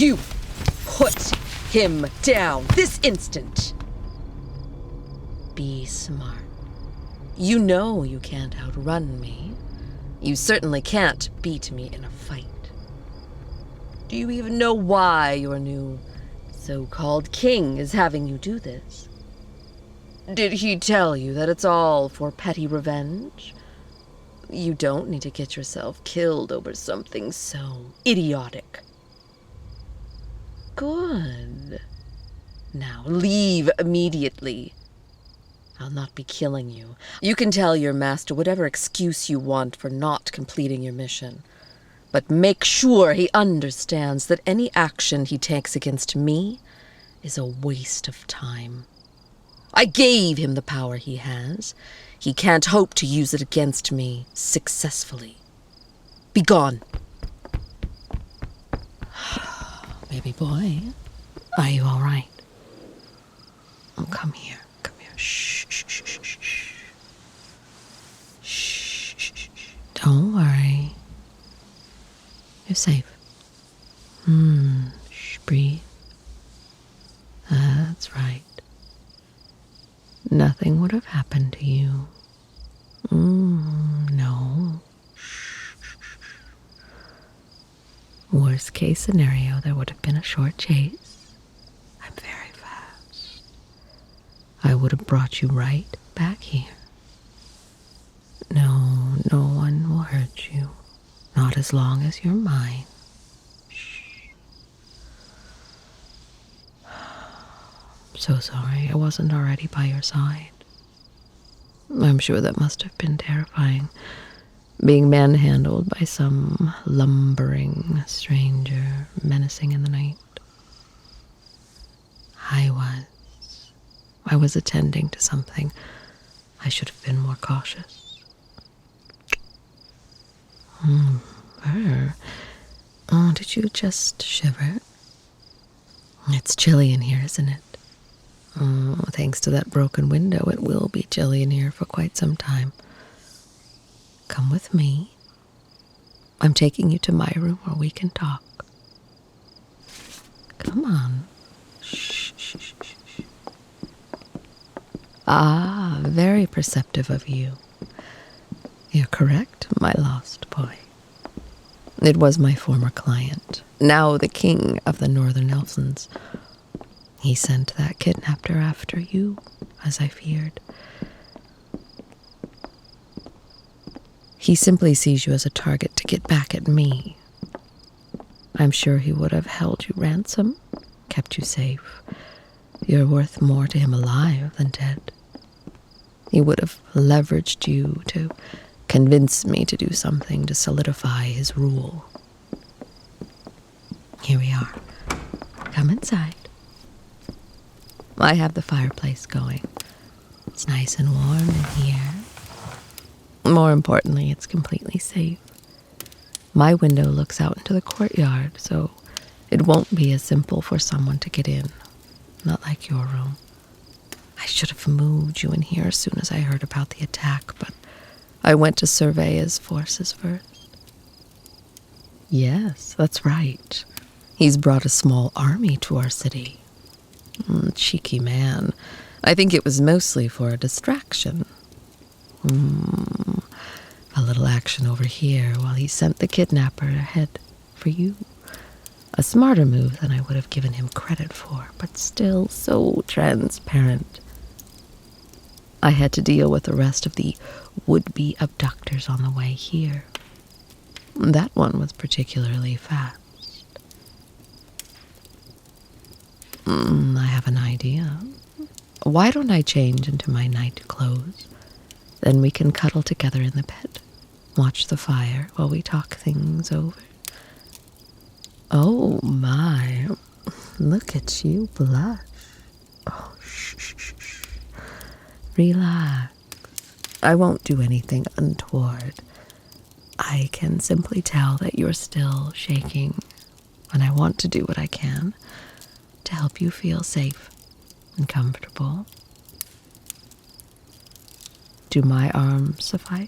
You put him down this instant. Be smart. You know you can't outrun me. You certainly can't beat me in a fight. Do you even know why your new so-called king is having you do this? Did he tell you that it's all for petty revenge? You don't need to get yourself killed over something so idiotic. Good. Now leave immediately. I'll not be killing you. You can tell your master whatever excuse you want for not completing your mission. But make sure he understands that any action he takes against me is a waste of time. I gave him the power he has. He can't hope to use it against me successfully. Be gone. Baby boy, are you all right? Oh, come here. Come here. Shh, shh, shh, shh, shh, shh. Shh, shh, shh. Don't worry. You're safe. Shh, breathe. That's right. Nothing would have happened to you. No. Worst case scenario, there would have been a short chase. I'm very fast. I would have brought you right back here. No, no one will hurt you. Not as long as you're mine. So sorry I wasn't already by your side. I'm sure that must have been terrifying, being manhandled by some lumbering stranger menacing in the night. I was attending to something. I should have been more cautious. Oh, did you just shiver? It's chilly in here, isn't it? Oh, thanks to that broken window, it will be chilly in here for quite some time. Come with me. I'm taking you to my room where we can talk. Come on. Shh, shh, shh, shh. Ah, very perceptive of you. You're correct, my lost boy. It was my former client, now the king of the Northern Elflands. He sent that kidnapper after you, as I feared. He simply sees you as a target to get back at me. I'm sure he would have held you ransom, kept you safe. You're worth more to him alive than dead. He would have leveraged you to convince me to do something to solidify his rule. Here we are. Come inside. I have the fireplace going. It's nice and warm in here. More importantly, it's completely safe. My window looks out into the courtyard, so it won't be as simple for someone to get in. Not like your room. I should have moved you in here as soon as I heard about the attack, but I went to survey his forces first. Yes, that's right. He's brought a small army to our city. Cheeky man. I think it was mostly for a distraction. A little action over here while he sent the kidnapper ahead for you. A smarter move than I would have given him credit for, but still so transparent. I had to deal with the rest of the would-be abductors on the way here. That one was particularly fast. I have an idea. Why don't I change into my night clothes? Then we can cuddle together in the bed, watch the fire while we talk things over. Oh my, look at you blush. Oh, shh, shh, shh, shh. Relax. I won't do anything untoward. I can simply tell that you're still shaking, and I want to do what I can to help you feel safe and comfortable. Do my arms suffice?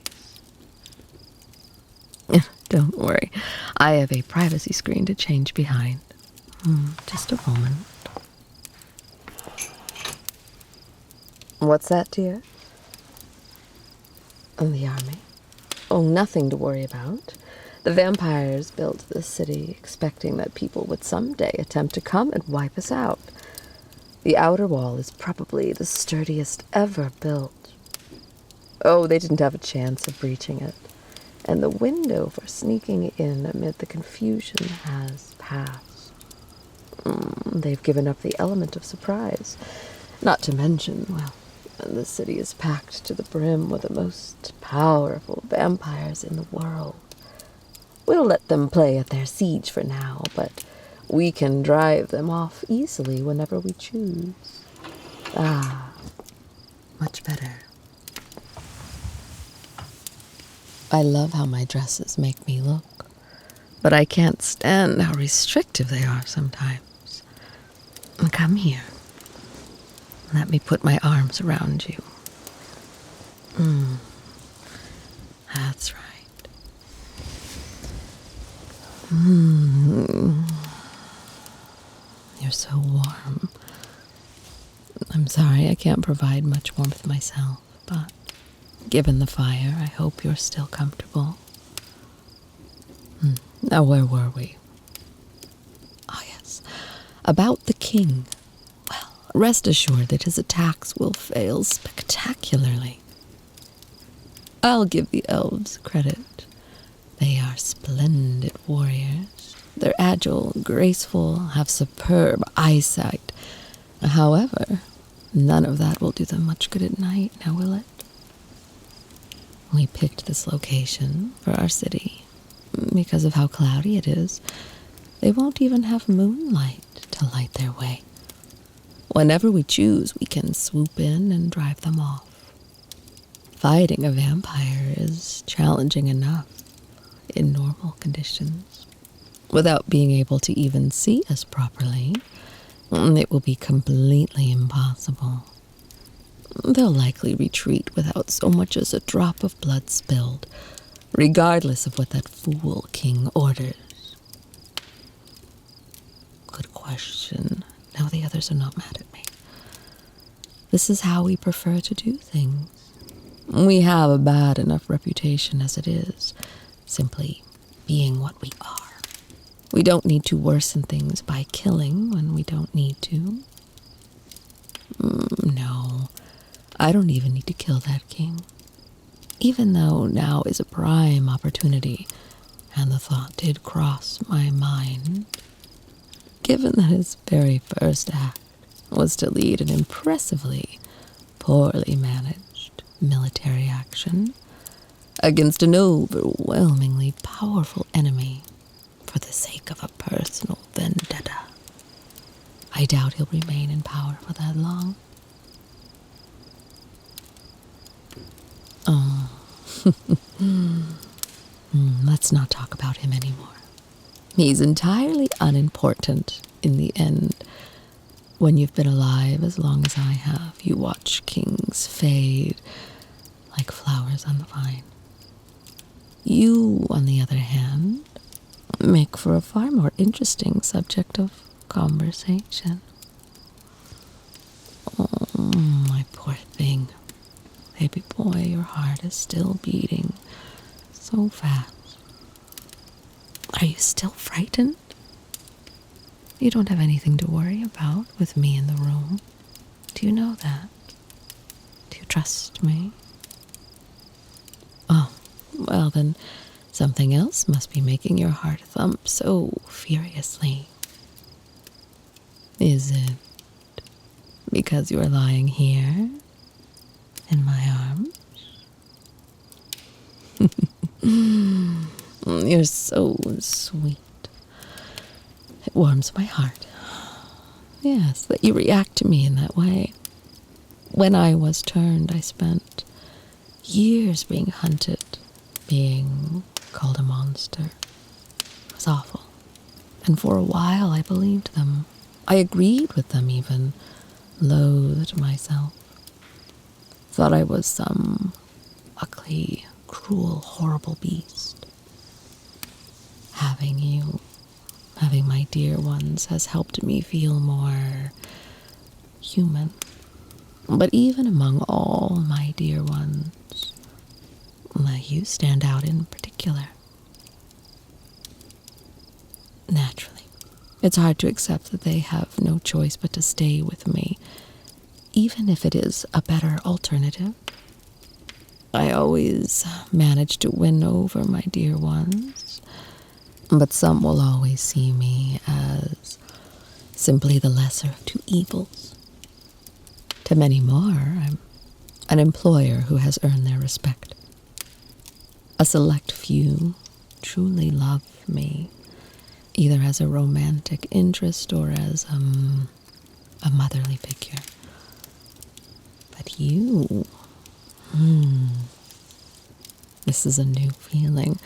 Don't worry, I have a privacy screen to change behind. Just a moment. What's that, dear? Oh, the army. Oh, nothing to worry about. The vampires built this city expecting that people would someday attempt to come and wipe us out. The outer wall is probably the sturdiest ever built. Oh, they didn't have a chance of breaching it. And the window for sneaking in amid the confusion has passed. They've given up the element of surprise. Not to mention, well, the city is packed to the brim with the most powerful vampires in the world. We'll let them play at their siege for now, but we can drive them off easily whenever we choose. Ah, much better. I love how my dresses make me look, but I can't stand how restrictive they are sometimes. Come here. Let me put my arms around you. That's right. You're so warm. I'm sorry I can't provide much warmth myself, but given the fire, I hope you're still comfortable. Now, where were we? Oh, yes. About the king. Well, rest assured that his attacks will fail spectacularly. I'll give the elves credit. They are splendid warriors. They're agile, graceful, have superb eyesight. However, none of that will do them much good at night, now will it? We picked this location for our city because of how cloudy it is. They won't even have moonlight to light their way. Whenever we choose, we can swoop in and drive them off. Fighting a vampire is challenging enough in normal conditions. Without being able to even see us properly, it will be completely impossible. They'll likely retreat without so much as a drop of blood spilled, regardless of what that fool king orders. Good question. Now the others are not mad at me. This is how we prefer to do things. We have a bad enough reputation as it is, simply being what we are. We don't need to worsen things by killing when we don't need to. No, I don't even need to kill that king. Even though now is a prime opportunity, and the thought did cross my mind. Given that his very first act was to lead an impressively poorly managed military action against an overwhelmingly powerful enemy for the sake of a personal vendetta, I doubt he'll remain in power for that long. Oh, let's not talk about him anymore. He's entirely unimportant in the end. When you've been alive as long as I have, you watch kings fade like flowers on the vine. You, on the other hand, make for a far more interesting subject of conversation. Oh, my poor thing. Baby boy, your heart is still beating so fast. Are you still frightened? You don't have anything to worry about with me in the room. Do you know that? Do you trust me? Oh, well then, something else must be making your heart thump so furiously. Is it because you are lying here in my arms? You're so sweet. It warms my heart. Yes, that you react to me in that way. When I was turned, I spent years being hunted, being called a monster. It was awful. And for a while I believed them. I agreed with them even, loathed myself. Thought I was some ugly, cruel, horrible beast. Having you Having my dear ones has helped me feel more human. But even among all my dear ones, you stand out in particular. Naturally, it's hard to accept that they have no choice but to stay with me, even if it is a better alternative. I always manage to win over my dear ones, but some will always see me as simply the lesser of two evils. To many more, I'm an employer who has earned their respect. A select few truly love me, either as a romantic interest or as a motherly figure. But you, this is a new feeling.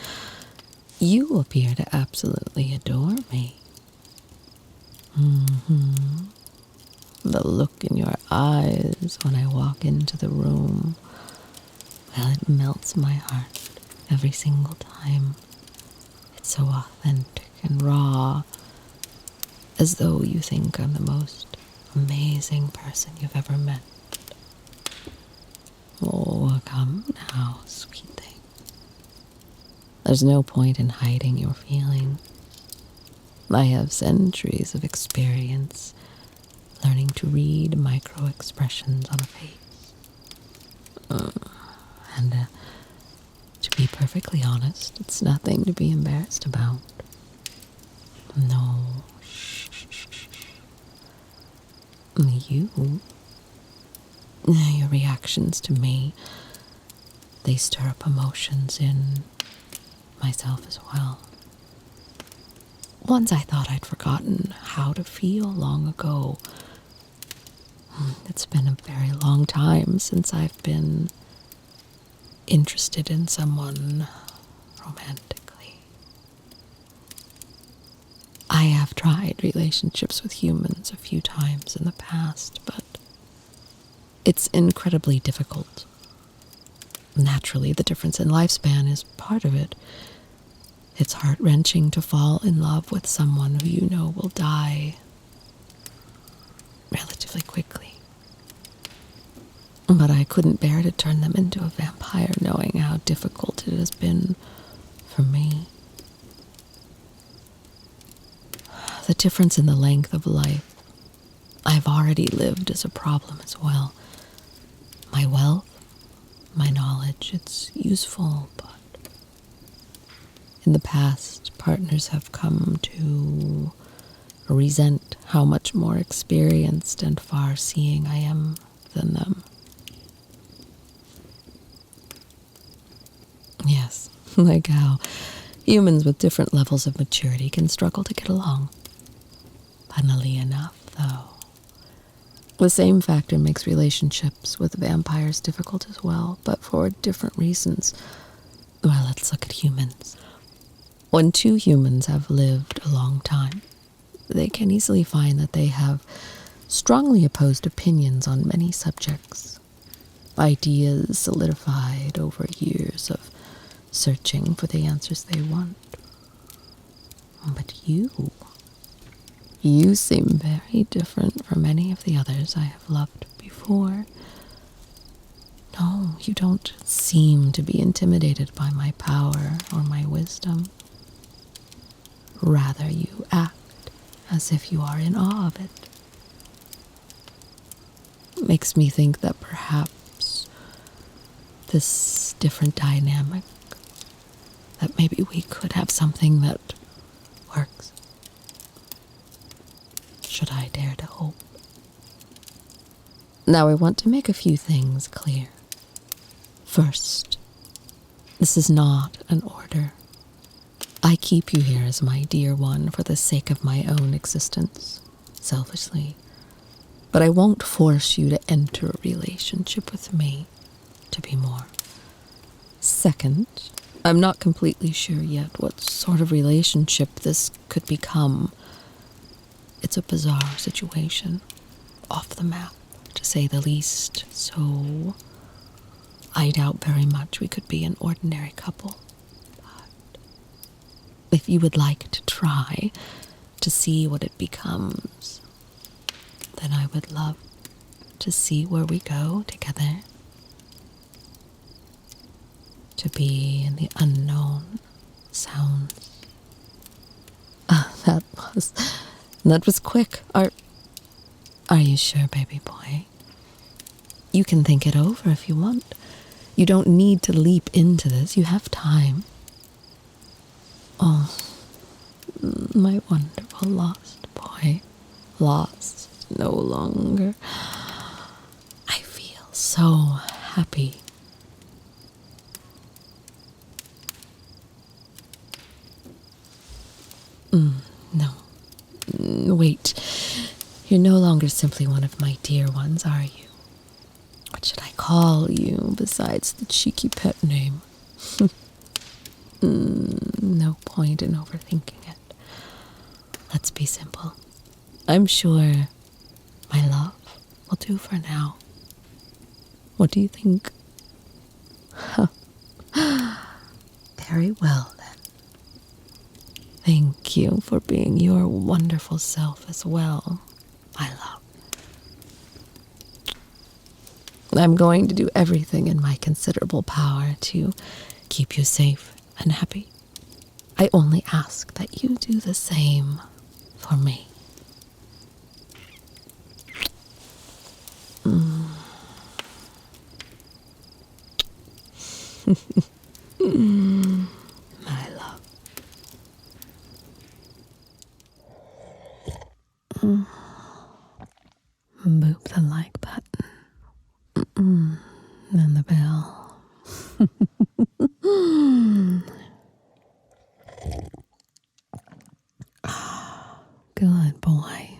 You appear to absolutely adore me. The look in your eyes when I walk into the room, well, it melts my heart every single time. It's so authentic and raw, as though you think I'm the most amazing person you've ever met. Oh, come now, sweet thing. There's no point in hiding your feelings. I have centuries of experience learning to read micro-expressions on a face. And to be perfectly honest, it's nothing to be embarrassed about. No, your reactions to me, they stir up emotions in myself as well. Ones I thought I'd forgotten how to feel long ago. It's been a very long time since I've been interested in someone romantically. I have tried relationships with humans a few times in the past, but it's incredibly difficult. Naturally, the difference in lifespan is part of it. It's heart-wrenching to fall in love with someone who you know will die relatively quickly. But I couldn't bear to turn them into a vampire, knowing how difficult it has been for me. The difference in the length of life I've already lived is a problem as well. My wealth, my knowledge, it's useful, but in the past, partners have come to resent how much more experienced and far-seeing I am than them. Yes, like how humans with different levels of maturity can struggle to get along. Funnily enough, though, the same factor makes relationships with vampires difficult as well, but for different reasons. Well, let's look at humans. When two humans have lived a long time, they can easily find that they have strongly opposed opinions on many subjects. Ideas solidified over years of searching for the answers they want. But you seem very different from any of the others I have loved before. No, you don't seem to be intimidated by my power or my wisdom. Rather, you act as if you are in awe of it. It makes me think that perhaps this different dynamic, that maybe we could have something that works. Should I dare to hope? Now I want to make a few things clear. First, this is not an order. I keep you here as my dear one for the sake of my own existence, selfishly. But I won't force you to enter a relationship with me to be more. Second, I'm not completely sure yet what sort of relationship this could become. It's a bizarre situation, off the map, to say the least, so I doubt very much we could be an ordinary couple. But if you would like to try, to see what it becomes, then I would love to see where we go together. To be in the unknown sounds. That was quick. Are you sure, baby boy? You can think it over if you want. You don't need to leap into this. You have time. Oh, my wonderful lost boy. Lost no longer. I feel so happy. No. Wait. You're no longer simply one of my dear ones, are you? What should I call you besides the cheeky pet name? No point in overthinking it. Let's be simple. I'm sure my love will do for now. What do you think? Very well, then. Thank you for being your wonderful self as well, my love. I'm going to do everything in my considerable power to keep you safe and happy. I only ask that you do the same for me. My love. Boop the like button. And the bell. Good boy.